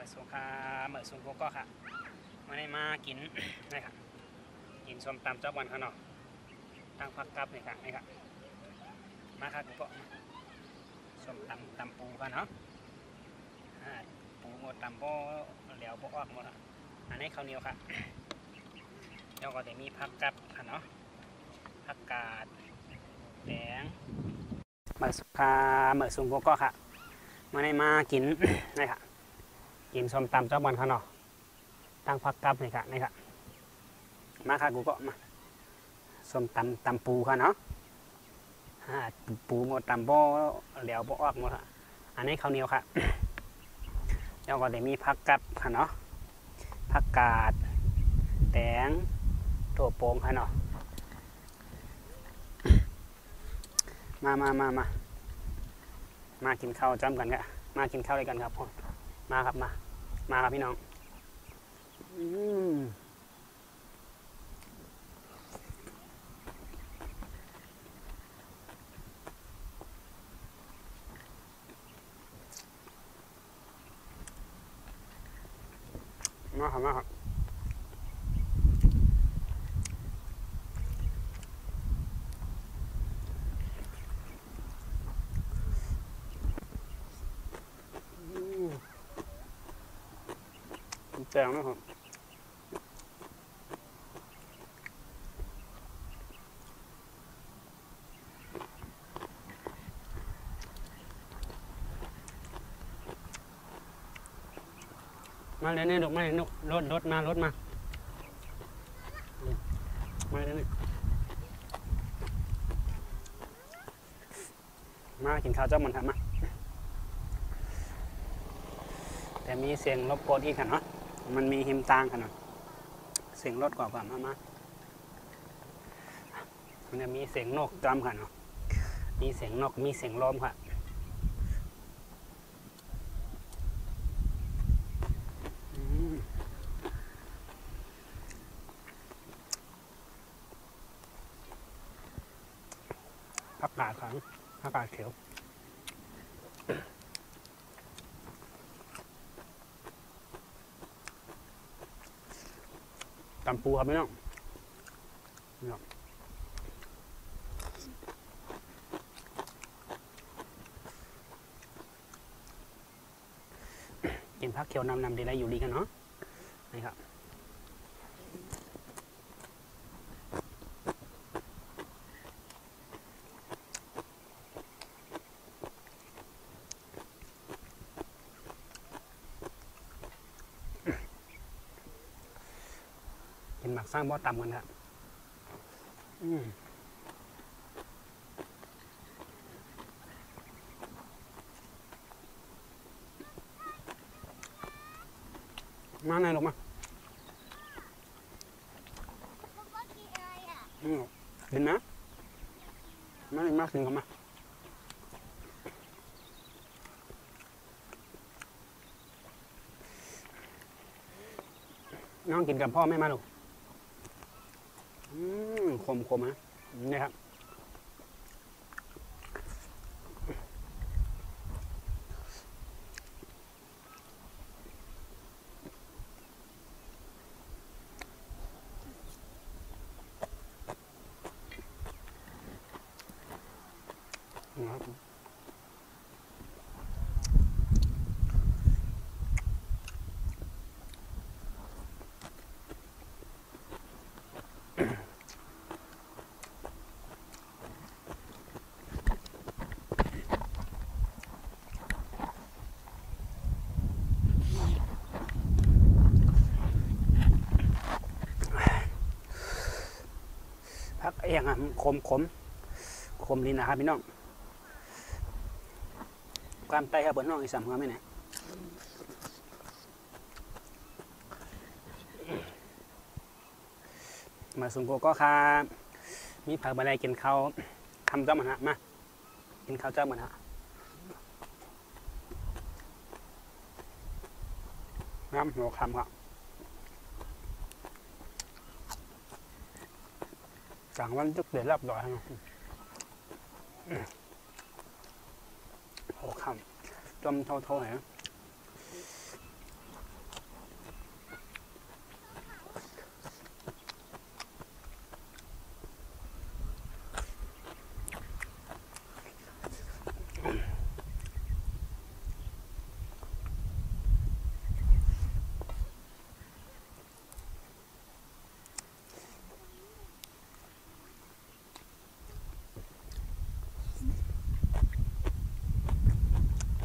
อยสุงค่ะเหมือนสุงโกก็ค่ะมาได้มากินนี่ค่ะกินส้มตำจับวันข้างนอกตั้งพักกับนี่ค่ะนี่ค่ะมาค่ะกูก็ส้มตำปูค่ะเนาะปูหมดตำโบเหลวโบออกหมดอ่ะอันนี้ข้าวเหนียวค่ะแล้วก็จะมีผักกับค่ะเนาะผักกาดแดงเหมือนสุงค่ะเหมือนสุงโกก็ค่ะมาได้มากินนี่ค่ะกินส้มตำจับวันข้างนอกตั้งพักกับนี่ค่ะนี่ค่ะมาค่ะกูก็มาส้มตำปูค่ะเนาะปูหมดตำโบเหลวโบออกหมดอ่ะอันนี้ข้าวเหนียวค่ะแล้วก็จะมีผักกับค่ะเนาะผักกาดแตงถั่วโป่งค่ะเนาะมากินข้าวจ้ำกันกันมากินข้าวด้วยกันครับพ่อมาครับมาครับพี่น้องมาครับแจงนะครับมาเลยนี่ลูกมาเลยลูกรถมาเลยนี่มากินข้าวเจ้ามันครับมาแต่มีเสียงรบกวนอีกค่ะเนาะมันมีหิมตางค่ะเนาะเสียงรถกว่ามามันจะมีเสียงนกจำค่ะเนาะมีเสียงนกมีเสียงลมค่ะผักกาดครับผักกาดเขียวตำปูครับพี่น้องกินผักเขียวนำดีได้อยู่ดีกันเนาะนี่ครับกินหมักสร้างบ่อตำกันครับมาไหนลูกมากินนะมากินกันมาน้องกินกับพ่อแม่มาลูกคมนะนี่ครับพักเองอ่ะคมลิ้นนะครับพี่น้องความไตครับบนน้องอีสานเขาไม่ไหนมาสุงโกก็ค่ะมีผักใบอะไรกินข้าวคำเจ้ามันฮะมากินข้าวเจ้ามันฮะน้ำหัวคำครับสั่งวันจุกเดือดรับร้อยหัวคำจมเท่าไหร่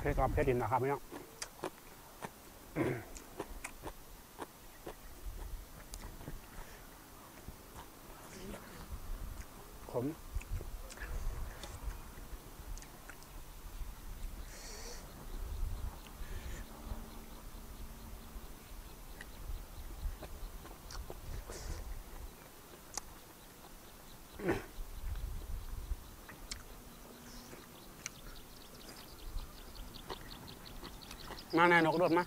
ผ็ดก็เผ็ดดินนะครับพี่น้องขมมาแน่นกรถมา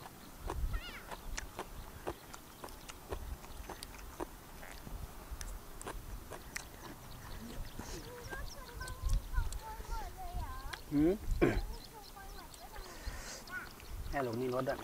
แค่หลงนี่รถอ่ะ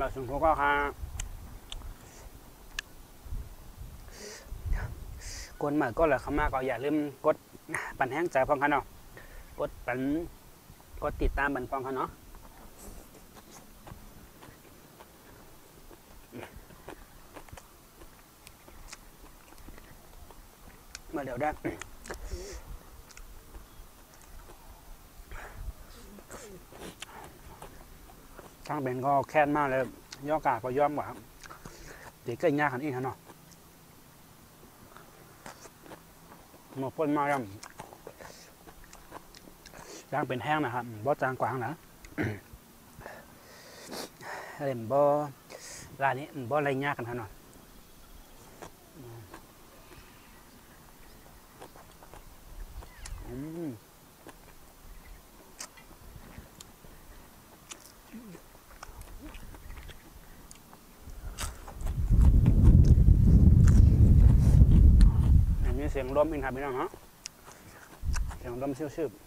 มาถึงพวกก็ค่ะกดมาก็เลยเข้ามาก็อย่าลืมกดปั่นแห้งใจพองกันเนาะกดติดตามบันพองกันเนาะมาเดี๋ยวได้ช่างเป็นก็แค้นมากเลยย่อกาก็ย่อมกว่าเด็กก็ยากขันอีกเนาะหมดพ่นมาย่างเป็นแห้งนะครับบ่จางกวางนะเล่นบ่ร้านนี้บ่อะไรยากกันเนาะมีเสียงลมอีกครับพี่น้องเนาะเสียงลมชิวๆ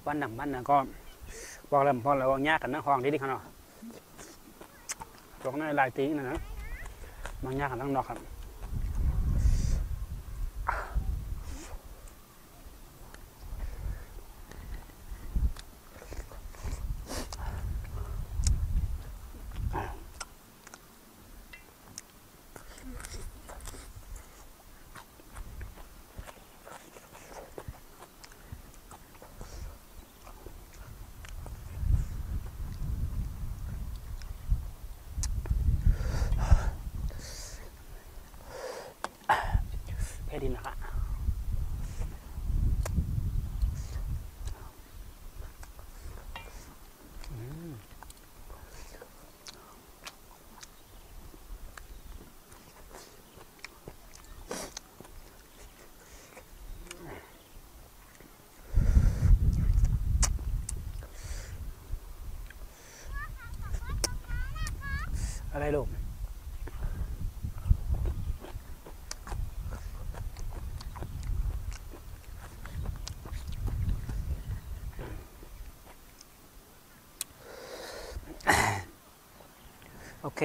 บ้านหนังบ้านน่ะก็บอกแล้วพอเราแยกกันนะห้องดีๆครับเนาะตรงนั้นลายตีนะมันแยกกันทั้งนอกครับดินนะคะอะไรลูกโอเค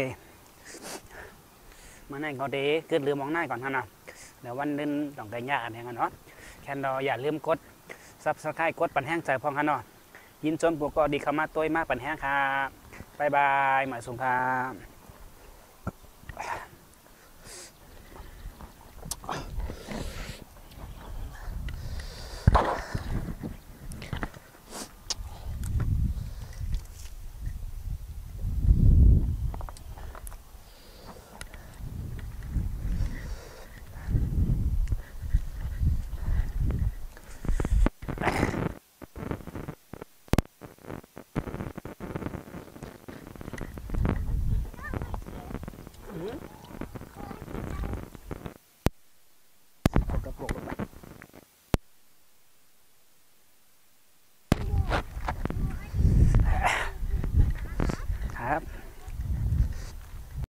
มาในเขาเดย์เกิดลืมมองหน้าก่อนนะเดี๋ยววันนึงต้องได้ยากกันเนาะแค่เราอย่าลืมกดซับสไครต์กดปั่นแห้งใจพองกันเนาะยินจนพวกก็ดีเข้ามาตัวมากปั่นแห้งครับบายบายหมายสุขครับ